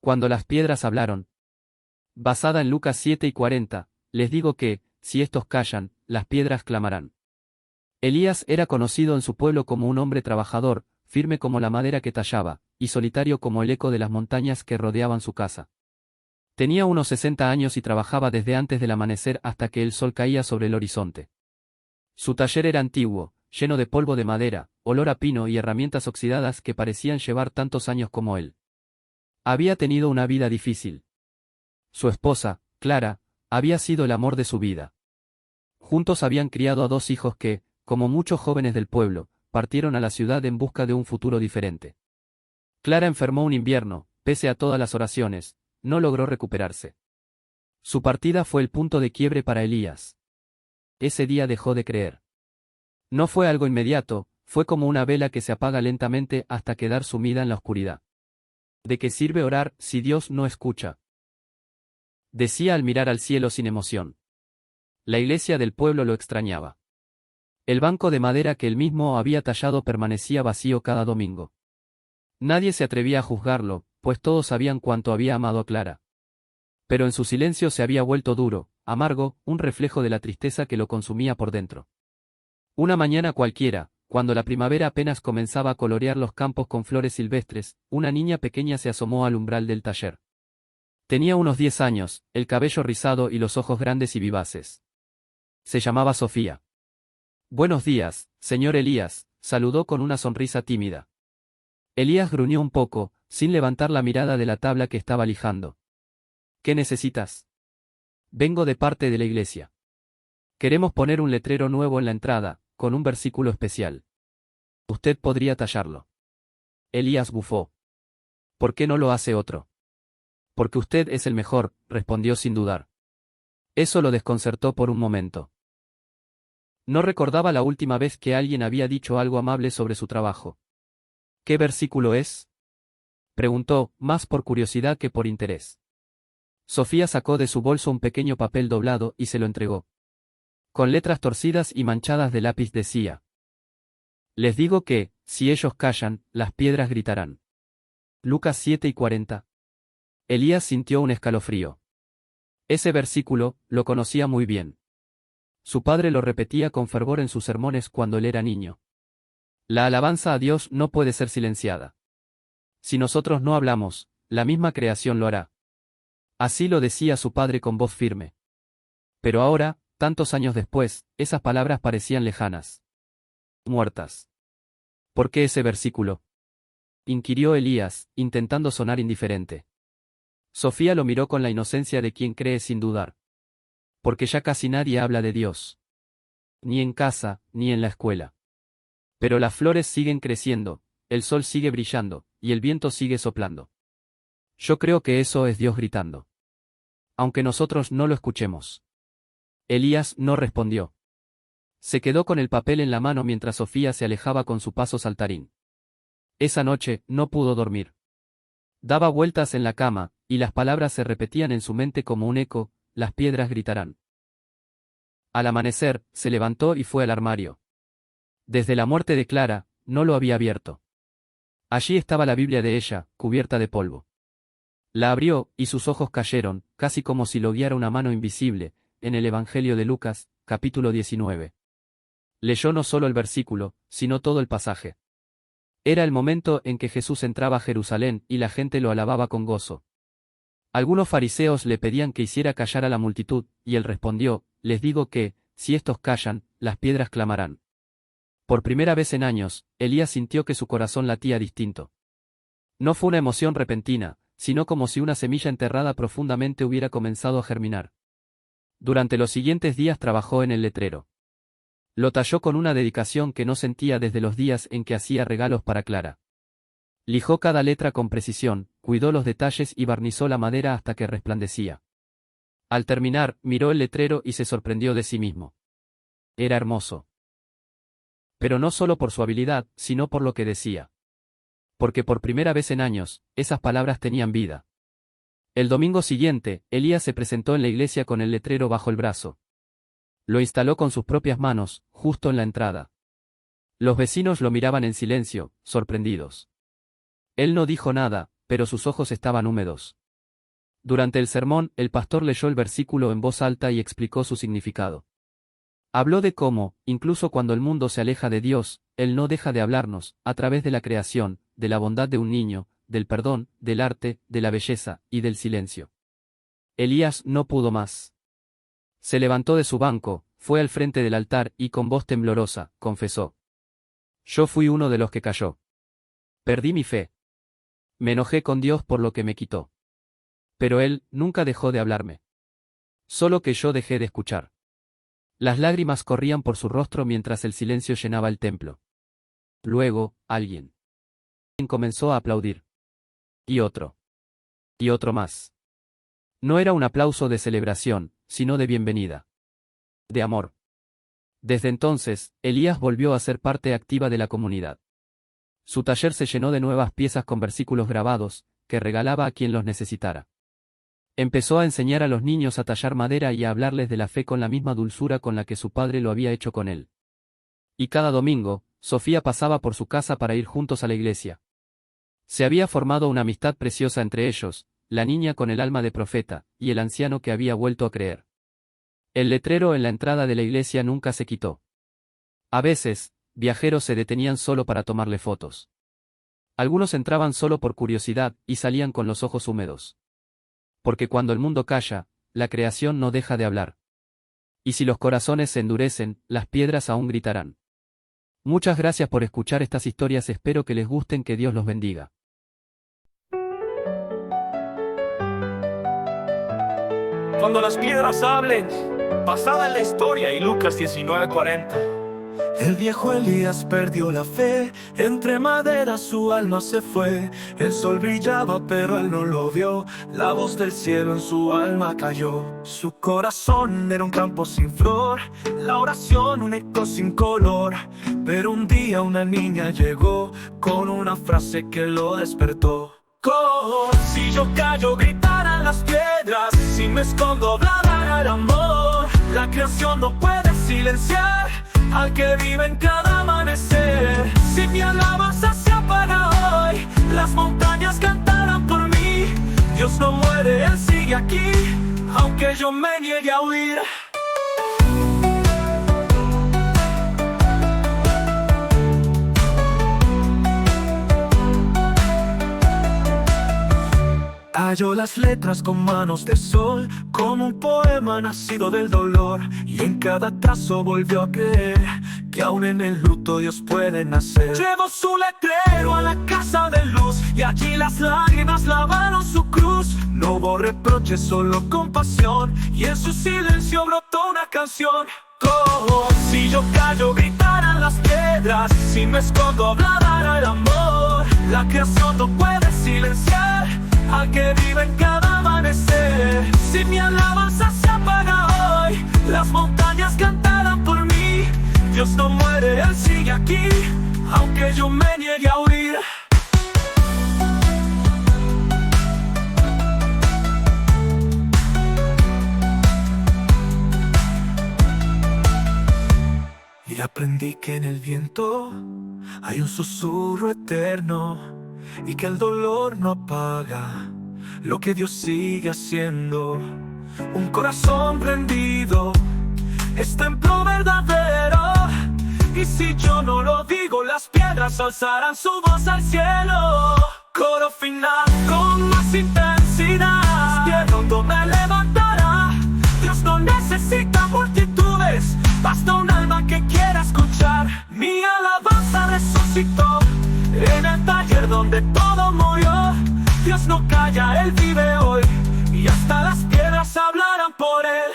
Cuando las piedras hablaron. Basada en Lucas 7:40, les digo que, si estos callan, las piedras clamarán. Elías era conocido en su pueblo como un hombre trabajador, firme como la madera que tallaba, y solitario como el eco de las montañas que rodeaban su casa. Tenía unos 60 años y trabajaba desde antes del amanecer hasta que el sol caía sobre el horizonte. Su taller era antiguo, lleno de polvo de madera, olor a pino y herramientas oxidadas que parecían llevar tantos años como él. Había tenido una vida difícil. Su esposa, Clara, había sido el amor de su vida. Juntos habían criado a 2 hijos que, como muchos jóvenes del pueblo, partieron a la ciudad en busca de un futuro diferente. Clara enfermó un invierno, pese a todas las oraciones, no logró recuperarse. Su partida fue el punto de quiebre para Elías. Ese día dejó de creer. No fue algo inmediato, fue como una vela que se apaga lentamente hasta quedar sumida en la oscuridad. ¿De qué sirve orar si Dios no escucha?, decía al mirar al cielo sin emoción. La iglesia del pueblo lo extrañaba. El banco de madera que él mismo había tallado permanecía vacío cada domingo. Nadie se atrevía a juzgarlo, pues todos sabían cuánto había amado a Clara. Pero en su silencio se había vuelto duro, amargo, un reflejo de la tristeza que lo consumía por dentro. Una mañana cualquiera, cuando la primavera apenas comenzaba a colorear los campos con flores silvestres, una niña pequeña se asomó al umbral del taller. Tenía unos 10 años, el cabello rizado y los ojos grandes y vivaces. Se llamaba Sofía. «Buenos días, señor Elías», saludó con una sonrisa tímida. Elías gruñó un poco, sin levantar la mirada de la tabla que estaba lijando. «¿Qué necesitas?» «Vengo de parte de la iglesia. Queremos poner un letrero nuevo en la entrada, con un versículo especial. ¿Usted podría tallarlo?» Elías bufó. «¿Por qué no lo hace otro?» «Porque usted es el mejor», respondió sin dudar. Eso lo desconcertó por un momento. No recordaba la última vez que alguien había dicho algo amable sobre su trabajo. «¿Qué versículo es?», preguntó, más por curiosidad que por interés. Sofía sacó de su bolso un pequeño papel doblado y se lo entregó. Con letras torcidas y manchadas de lápiz decía: «Les digo que, si ellos callan, las piedras gritarán». Lucas 7:40. Elías sintió un escalofrío. Ese versículo, lo conocía muy bien. Su padre lo repetía con fervor en sus sermones cuando él era niño. La alabanza a Dios no puede ser silenciada. Si nosotros no hablamos, la misma creación lo hará. Así lo decía su padre con voz firme. Pero ahora, tantos años después, esas palabras parecían lejanas. Muertas. ¿Por qué ese versículo?, inquirió Elías, intentando sonar indiferente. Sofía lo miró con la inocencia de quien cree sin dudar. Porque ya casi nadie habla de Dios. Ni en casa, ni en la escuela. Pero las flores siguen creciendo, el sol sigue brillando, y el viento sigue soplando. Yo creo que eso es Dios gritando. Aunque nosotros no lo escuchemos. Elías no respondió. Se quedó con el papel en la mano mientras Sofía se alejaba con su paso saltarín. Esa noche, no pudo dormir. Daba vueltas en la cama, y las palabras se repetían en su mente como un eco: las piedras gritarán. Al amanecer, se levantó y fue al armario. Desde la muerte de Clara, no lo había abierto. Allí estaba la Biblia de ella, cubierta de polvo. La abrió, y sus ojos cayeron, casi como si lo guiara una mano invisible, en el Evangelio de Lucas, capítulo 19. Leyó no solo el versículo, sino todo el pasaje. Era el momento en que Jesús entraba a Jerusalén y la gente lo alababa con gozo. Algunos fariseos le pedían que hiciera callar a la multitud, y él respondió: les digo que, si estos callan, las piedras clamarán. Por primera vez en años, Elías sintió que su corazón latía distinto. No fue una emoción repentina, sino como si una semilla enterrada profundamente hubiera comenzado a germinar. Durante los siguientes días trabajó en el letrero. Lo talló con una dedicación que no sentía desde los días en que hacía regalos para Clara. Lijó cada letra con precisión, cuidó los detalles y barnizó la madera hasta que resplandecía. Al terminar, miró el letrero y se sorprendió de sí mismo. Era hermoso. Pero no solo por su habilidad, sino por lo que decía. Porque por primera vez en años, esas palabras tenían vida. El domingo siguiente, Elías se presentó en la iglesia con el letrero bajo el brazo. Lo instaló con sus propias manos, justo en la entrada. Los vecinos lo miraban en silencio, sorprendidos. Él no dijo nada, pero sus ojos estaban húmedos. Durante el sermón, el pastor leyó el versículo en voz alta y explicó su significado. Habló de cómo, incluso cuando el mundo se aleja de Dios, Él no deja de hablarnos, a través de la creación, de la bondad de un niño, del perdón, del arte, de la belleza, y del silencio. Elías no pudo más. Se levantó de su banco, fue al frente del altar y con voz temblorosa, confesó. Yo fui uno de los que cayó. Perdí mi fe. Me enojé con Dios por lo que me quitó. Pero Él nunca dejó de hablarme. Solo que yo dejé de escuchar. Las lágrimas corrían por su rostro mientras el silencio llenaba el templo. Luego, alguien comenzó a aplaudir. Y otro. Y otro más. No era un aplauso de celebración, sino de bienvenida. De amor. Desde entonces, Elías volvió a ser parte activa de la comunidad. Su taller se llenó de nuevas piezas con versículos grabados, que regalaba a quien los necesitara. Empezó a enseñar a los niños a tallar madera y a hablarles de la fe con la misma dulzura con la que su padre lo había hecho con él. Y cada domingo, Sofía pasaba por su casa para ir juntos a la iglesia. Se había formado una amistad preciosa entre ellos, la niña con el alma de profeta, y el anciano que había vuelto a creer. El letrero en la entrada de la iglesia nunca se quitó. A veces, viajeros se detenían solo para tomarle fotos. Algunos entraban solo por curiosidad y salían con los ojos húmedos. Porque cuando el mundo calla, la creación no deja de hablar. Y si los corazones se endurecen, las piedras aún gritarán. Muchas gracias por escuchar estas historias, espero que les gusten, que Dios los bendiga. Cuando las piedras hablen, basada en la historia y Lucas 19:40. El viejo Elías perdió la fe, entre madera su alma se fue. El sol brillaba pero él no lo vio, la voz del cielo en su alma cayó. Su corazón era un campo sin flor, la oración un eco sin color. Pero un día una niña llegó con una frase que lo despertó. Si yo callo gritarán las piedras, si me escondo hablará el amor. La creación no puede silenciar al que vive en cada amanecer. Si mi alabanza se apaga hoy, las montañas cantarán por mí. Dios no muere, Él sigue aquí, aunque yo me niegue a huir. Halló las letras con manos de sol, como un poema nacido del dolor. Y en cada trazo volvió a creer que aún en el luto Dios puede nacer. Llevó su letrero a la casa de luz, y allí las lágrimas lavaron su cruz. No hubo reproches, solo compasión, y en su silencio brotó una canción. Si yo callo gritarán las piedras, si me escondo hablará el amor. La creación no puede silenciar al que vive en cada amanecer. Si mi alabanza se apaga hoy, las montañas cantarán por mí. Dios no muere, Él sigue aquí, aunque yo me niegue a huir. Y aprendí que en el viento hay un susurro eterno, y que el dolor no apaga lo que Dios sigue haciendo. Un corazón prendido es templo verdadero, y si yo no lo digo, las piedras alzarán su voz al cielo. Coro final con más intensidad, tierra hondo me levantará. Dios no necesita multitudes, basta un alma que quiera escuchar. Mi alabanza resucitó en el taller donde todo murió. Dios no calla, Él vive hoy, y hasta las piedras hablarán por Él.